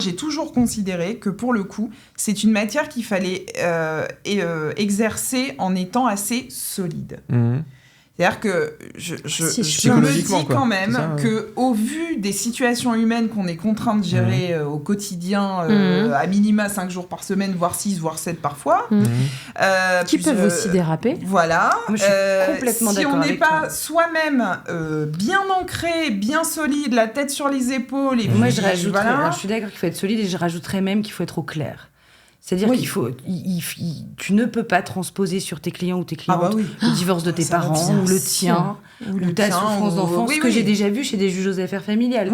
J'ai toujours considéré que, pour le coup, c'est une matière qu'il fallait exercer en étant assez solide. C'est-à-dire que je me dis quand même qu'au vu des situations humaines qu'on est contraint de gérer au quotidien, à minima 5 jours par semaine, voire 6, voire 7 parfois... qui peuvent aussi déraper. Voilà. Moi, je suis complètement d'accord avec toi. Si on n'est pas soi-même bien ancré, bien solide, la tête sur les épaules... Moi, je rajouterais... Je suis d'accord qu'il faut être solide et je rajouterais même qu'il faut être au clair. C'est-à-dire qu'il faut, tu ne peux pas transposer sur tes clients ou tes clientes le divorce de tes parents ou le tien ou ta souffrance d'enfance, ce que j'ai déjà vu chez des juges aux affaires familiales.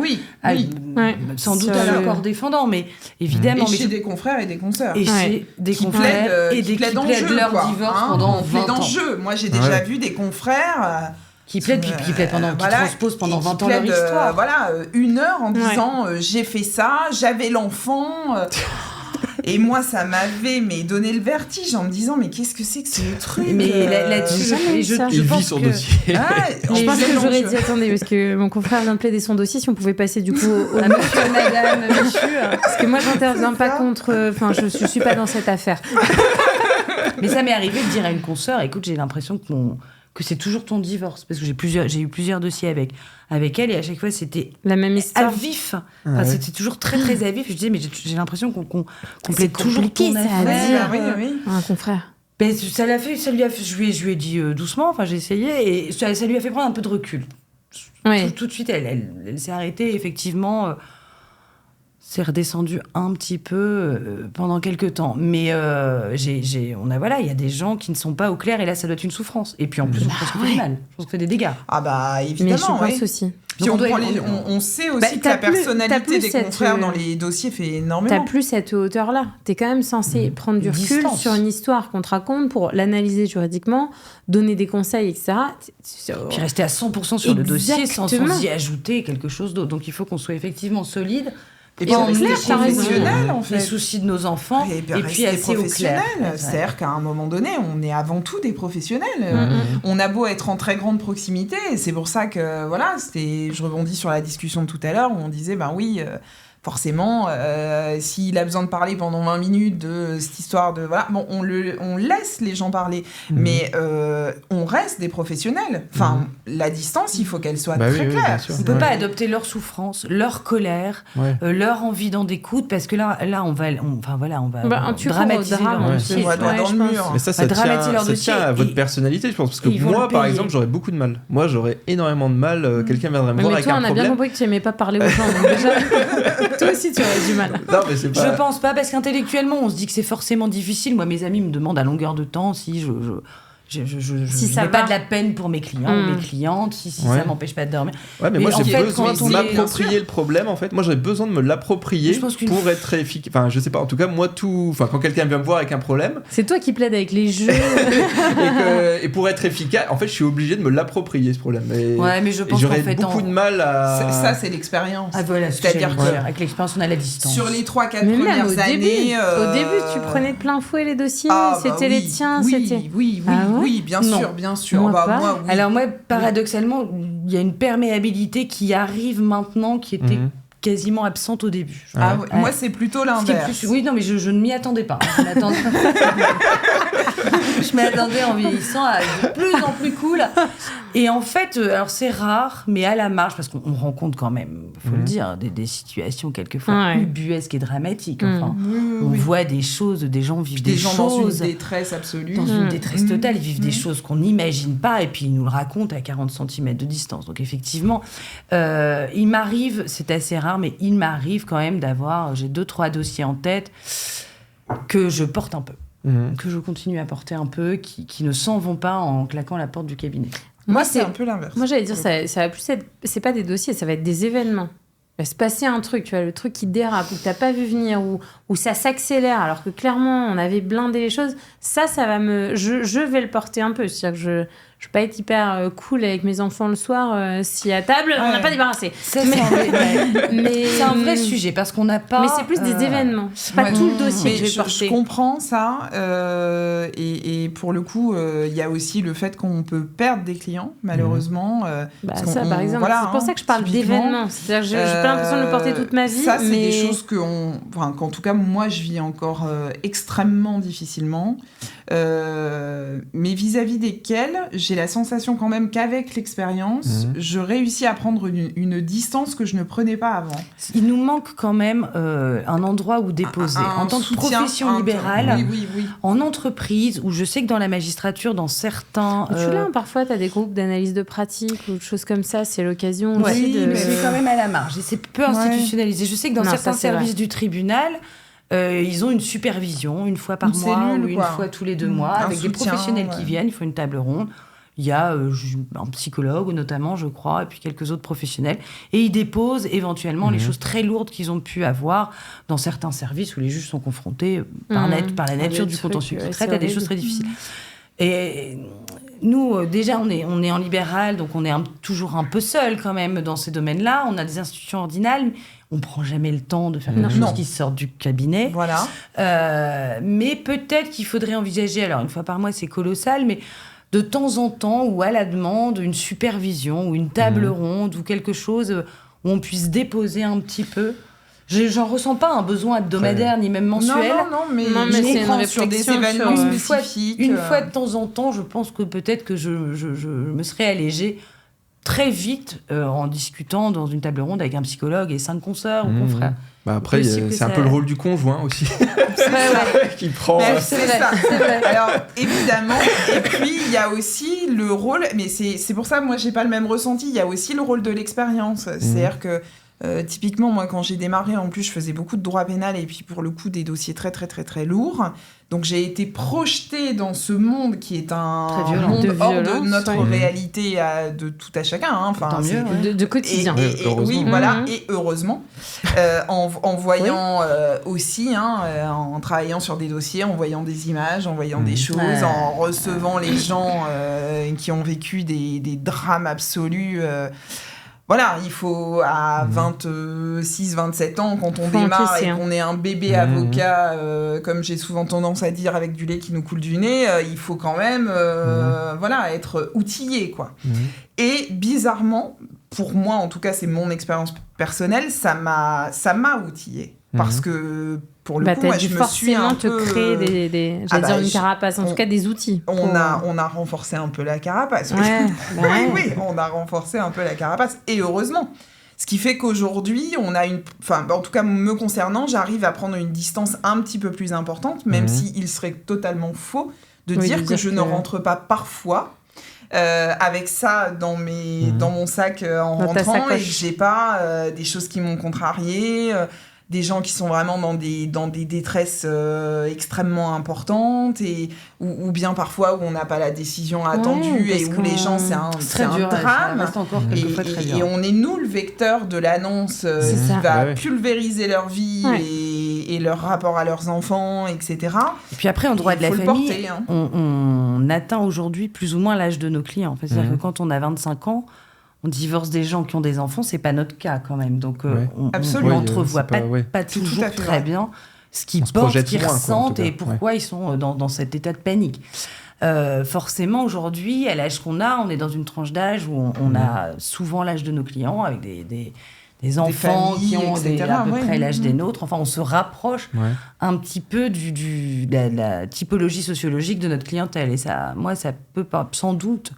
Sans doute à leur corps défendant, mais évidemment. Et chez des confrères et des consoeurs. Et chez des confrères et des qui plaident leur divorce pendant 20 ans. Moi, j'ai déjà vu des confrères... qui plaident pendant, qui transposent pendant 20 ans leur histoire. 1 heure en disant j'ai fait ça, j'avais l'enfant... Et moi, ça m'avait donné le vertige en me disant mais qu'est-ce que c'est que ce truc Mais là-dessus, il vit son dossier. Je pense que j'aurais dit attendez, parce que mon confrère vient de plaider son dossier, si on pouvait passer du coup à monsieur, madame, Michu. Parce que moi, j'interviens pas contre... Enfin, je suis pas dans cette affaire. Mais ça m'est arrivé de dire à une consoeur, écoute, j'ai l'impression que c'est toujours ton divorce, parce que j'ai eu plusieurs dossiers avec elle, et à chaque fois c'était la même histoire, à vif. Enfin, c'était toujours très très à vif. Je disais mais j'ai l'impression qu'on plaide toujours ton affaire. Un confrère. Ben, ça lui a fait, je lui ai dit doucement, enfin j'ai essayé, et ça lui a fait prendre un peu de recul. Tout de suite elle s'est arrêtée, effectivement. C'est redescendu un petit peu pendant quelques temps. Mais il y a des gens qui ne sont pas au clair, et là, ça doit être une souffrance. Et puis en plus, je pense que ça fait mal. Je pense que ça fait des dégâts. Ah bah, évidemment, mais je pense aussi. Puis on sait aussi que la personnalité des confrères dans les dossiers fait énormément. T'as plus cette hauteur-là. T'es quand même censé prendre du recul sur une histoire qu'on te raconte pour l'analyser juridiquement, donner des conseils, etc. Puis rester à 100% sur le dossier sans y ajouter quelque chose d'autre. Donc il faut qu'on soit effectivement solide. Et puis rester professionnel, en fait. Les soucis de nos enfants, et puis assez au clair. C'est-à-dire qu'à un moment donné, on est avant tout des professionnels. On a beau être en très grande proximité, et c'est pour ça que, je rebondis sur la discussion de tout à l'heure, où on disait, forcément, s'il a besoin de parler pendant 20 minutes de cette histoire de... on laisse les gens parler, mais on reste des professionnels. Enfin, la distance, il faut qu'elle soit très claire. On ne peut pas adopter leur souffrance, leur colère, leur envie d'en découdre, parce que là on va dramatiser leur dossier. Mais ça tient à votre personnalité, je pense. Parce que moi, par exemple, j'aurais beaucoup de mal. Moi, j'aurais énormément de mal. Quelqu'un viendrait me voir avec un problème. Mais toi, on a bien compris que tu n'aimais pas parler aux gens. Donc déjà... Toi aussi, tu aurais du mal. Non, mais c'est pas... Je pense pas, parce qu'intellectuellement, on se dit que c'est forcément difficile. Moi, mes amis me demandent à longueur de temps si je n'ai pas de la peine pour mes clients ou mes clientes, si ça m'empêche pas de dormir. Ouais, mais moi, j'ai besoin de m'approprier le problème, en fait. Moi, j'aurais besoin de me l'approprier pour être efficace. Enfin, je sais pas. En tout cas, moi, quand quelqu'un vient me voir avec un problème... C'est toi qui plaides avec les jeux. et pour être efficace, en fait, je suis obligé de me l'approprier, ce problème. Mais je pense j'aurais beaucoup de mal à... Ça, c'est l'expérience. Ah, voilà, c'est-à-dire qu'avec l'expérience, on a la distance. Sur les 3-4 premières années... Au début, tu prenais de plein fouet les dossiers, c'était les tiens, c'était... Oui, bien sûr. Moi, pas. Moi, oui. Alors moi, paradoxalement, il y a une perméabilité qui arrive maintenant qui était quasiment absente au début. Moi, c'est plutôt l'inverse. Oui, non, mais je ne m'y attendais pas. Je m'attendais en vieillissant à de plus en plus cool. Et en fait, alors c'est rare, mais à la marge, parce qu'on rencontre quand même, faut le dire, des situations quelquefois ubuesques et dramatiques. Enfin, on voit des choses, des gens vivent des choses. Dans une détresse absolue. Dans une détresse totale. Ils vivent des choses qu'on n'imagine pas, et puis ils nous le racontent à 40 cm de distance. Donc effectivement, il m'arrive, c'est assez rare, mais il m'arrive quand même j'ai 2-3 dossiers en tête que je porte un peu. Que je continue à porter un peu, qui ne s'en vont pas en claquant la porte du cabinet. Moi, c'est un peu l'inverse. Moi, j'allais dire, ça va plus être... C'est pas des dossiers, ça va être des événements. Il va se passer un truc, tu vois, le truc qui dérape, ou que t'as pas vu venir, ou ça s'accélère, alors que clairement, on avait blindé les choses. Ça va me... Je vais le porter un peu. C'est-à-dire que je vais pas être hyper cool avec mes enfants le soir si à table on n'a pas débarrassé. C'est un vrai sujet parce qu'on n'a pas. Mais c'est plus des événements, c'est pas tout le dossier que je vais porter. Je comprends ça et pour le coup il y a aussi le fait qu'on peut perdre des clients malheureusement. Ça par exemple, voilà, c'est pour ça que je parle d'événements. C'est-à-dire que j'ai pas l'impression de le porter toute ma vie. Ça c'est des choses qu'en tout cas moi je vis encore extrêmement difficilement. Mais vis-à-vis desquels j'ai la sensation quand même qu'avec l'expérience, je réussis à prendre une distance que je ne prenais pas avant. Il nous manque quand même un endroit où déposer. En tant que profession libérale, en entreprise, où je sais que dans la magistrature, dans certains... Tu l'as, parfois, tu as des groupes d'analyse de pratique ou des choses comme ça, c'est l'occasion aussi de... mais c'est quand même à la marge. Et c'est peu institutionnalisé. Je sais que dans certains services du tribunal... ils ont une supervision une fois par mois ou une fois tous les 2 mois avec des professionnels qui viennent, ils font une table ronde. Il y a un psychologue notamment, je crois, et puis quelques autres professionnels. Et ils déposent éventuellement les choses très lourdes qu'ils ont pu avoir dans certains services où les juges sont confrontés par la nature du contentieux qui traite à des choses très difficiles. Et nous, déjà, on est en libéral, donc on est toujours un peu seul quand même dans ces domaines-là. On a des institutions ordinales, on ne prend jamais le temps de faire quelque chose qui sort du cabinet. Voilà. Mais peut-être qu'il faudrait envisager, alors une fois par mois c'est colossal, mais de temps en temps ou à la demande, une supervision ou une table ronde ou quelque chose où on puisse déposer un petit peu. J'en ressens pas un besoin hebdomadaire ni même mensuel. Non, mais c'est une réflexion sur des événements spécifiques. Une fois de temps en temps, je pense que peut-être que je me serais allégée très vite en discutant dans une table ronde avec un psychologue et 5 consoeurs ou confrères. Après, c'est un peu le rôle du conjoint aussi. C'est vrai. Qui prend... C'est vrai. Alors, évidemment, et puis il y a aussi le rôle, mais c'est pour ça, moi, j'ai pas le même ressenti, il y a aussi le rôle de l'expérience. C'est-à-dire que typiquement, moi, quand j'ai démarré, en plus, je faisais beaucoup de droit pénal et puis pour le coup, des dossiers très, très, très, très lourds. Donc, j'ai été projetée dans ce monde qui est un monde hors de notre réalité de tout à chacun. Tant mieux, de quotidien. Et heureusement. En voyant aussi, en travaillant sur des dossiers, en voyant des images, en voyant des choses, en recevant les gens qui ont vécu des drames absolus. Voilà, il faut à 26, 27 ans, quand on démarre et qu'on est un bébé avocat, comme j'ai souvent tendance à dire, avec du lait qui nous coule du nez, il faut quand même être outillé, quoi. Et bizarrement, pour moi, en tout cas, c'est mon expérience personnelle, ça m'a outillé. Parce que, pour le coup, moi, je me suis un peu... te créer une carapace, en tout cas des outils. On a renforcé un peu la carapace. Oui, on a renforcé un peu la carapace. Et heureusement. Ce qui fait qu'aujourd'hui, on a en tout cas, me concernant, j'arrive à prendre une distance un petit peu plus importante, même s'il serait totalement faux de dire que je ne rentre pas parfois... avec ça dans mon sac en rentrant et que j'ai pas des choses qui m'ont contrariée, des gens qui sont vraiment dans des détresses extrêmement importantes ou bien parfois où on n'a pas la décision attendue et où les gens c'est un drame et on est nous le vecteur de l'annonce qui va pulvériser leur vie et leur rapport à leurs enfants, etc. Et puis après, en droit de la famille, on atteint aujourd'hui plus ou moins l'âge de nos clients. C'est-à-dire que quand on a 25 ans, on divorce des gens qui ont des enfants, c'est pas notre cas quand même. Donc on n'entrevoit pas toujours très bien ce qu'ils pensent, ce qu'ils ressentent et pourquoi ils sont dans cet état de panique. Forcément, aujourd'hui, à l'âge qu'on a, on est dans une tranche d'âge où on a souvent l'âge de nos clients avec des enfants familles, qui ont à peu près l'âge des nôtres. Enfin, on se rapproche un petit peu de la typologie sociologique de notre clientèle. Et ça peut sans doute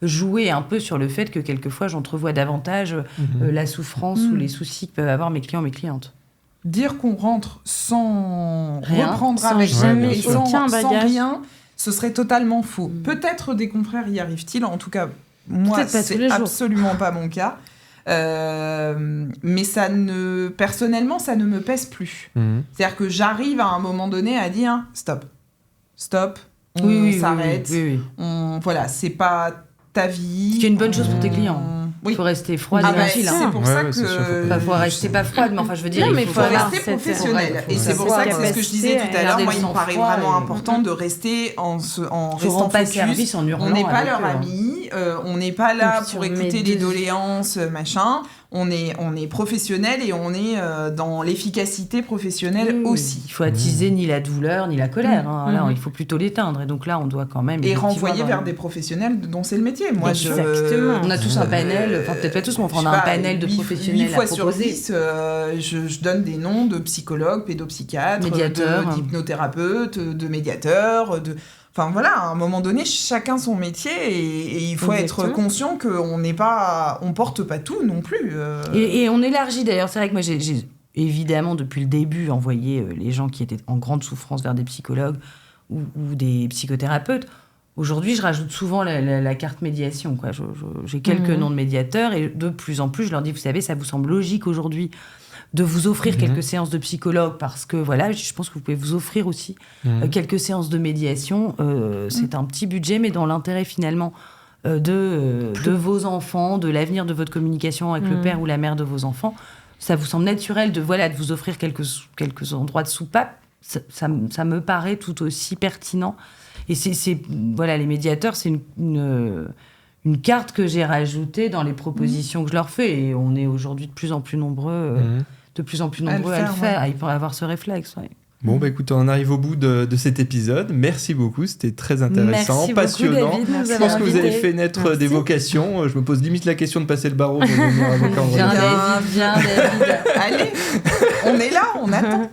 jouer un peu sur le fait que quelquefois, j'entrevois davantage la souffrance ou les soucis que peuvent avoir mes clients, mes clientes. Dire qu'on rentre sans reprendre sans avec jamais aucun bagage, sans rien, ce serait totalement faux. Peut-être des confrères y arrivent-ils. En tout cas, moi, c'est absolument pas mon cas. Mais personnellement, ça ne me pèse plus. C'est-à-dire que j'arrive à un moment donné à dire stop, on s'arrête. Oui. Voilà, c'est pas ta vie. Ce qui est une bonne chose pour tes clients. Il faut rester froide et tranquille. C'est pour ça que... Il faut rester pas froide, mais enfin, je veux dire... il faut rester professionnel. Et c'est pour ça que c'est ce que je disais tout à l'heure. Moi, il me paraît vraiment important de rester en restant focus. Service en hurlant. On n'est pas leur ami, on n'est pas là pour écouter les doléances, machin. On est professionnel et on est dans l'efficacité professionnelle aussi. Il faut attiser ni la douleur ni la colère. Là, il faut plutôt l'éteindre. Et donc là, on doit quand même... Et renvoyer vers des professionnels dont c'est le métier. Moi, exactement. On a tous un panel, enfin peut-être pas tous, mais on a un panel de professionnels 8 fois sur 10, je donne des noms de psychologues, pédopsychiatres, d'hypnothérapeutes, de médiateurs, Enfin voilà, à un moment donné, chacun son métier et il faut être conscient qu'on porte pas tout non plus. Et on élargit d'ailleurs. C'est vrai que moi j'ai évidemment depuis le début envoyé les gens qui étaient en grande souffrance vers des psychologues ou des psychothérapeutes. Aujourd'hui, je rajoute souvent la carte médiation, quoi. J'ai quelques noms de médiateurs et de plus en plus, je leur dis, vous savez, ça vous semble logique aujourd'hui de vous offrir quelques séances de psychologue parce que, voilà, je pense que vous pouvez vous offrir aussi quelques séances de médiation. C'est un petit budget, mais dans l'intérêt, finalement, de vos enfants, de l'avenir de votre communication avec le père ou la mère de vos enfants. Ça vous semble naturel de vous offrir quelques endroits de soupape. Ça me paraît tout aussi pertinent. Et les médiateurs, c'est une carte que j'ai rajoutée dans les propositions que je leur fais. Et on est aujourd'hui de plus en plus nombreux, à le faire, à avoir ce réflexe. Ouais. Bon, écoute, on arrive au bout de cet épisode. Merci beaucoup, c'était très intéressant, passionnant. David, je pense que vous avez fait naître des vocations. Je me pose limite la question de passer le barreau. Viens, David. Allez, on est là, on attend.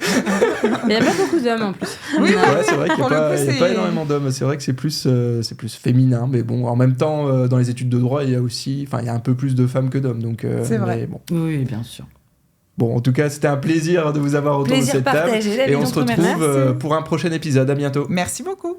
Mais il n'y a pas beaucoup d'hommes en plus. Oui, c'est vrai qu'il n'y a pas énormément d'hommes. C'est vrai que c'est plus féminin. Mais bon, en même temps, dans les études de droit, il y a un peu plus de femmes que d'hommes. Donc, c'est vrai. Bon. Oui, bien sûr. Bon, en tout cas, c'était un plaisir de vous avoir autour de cette table. Et on se retrouve pour un prochain épisode. À bientôt. Merci beaucoup.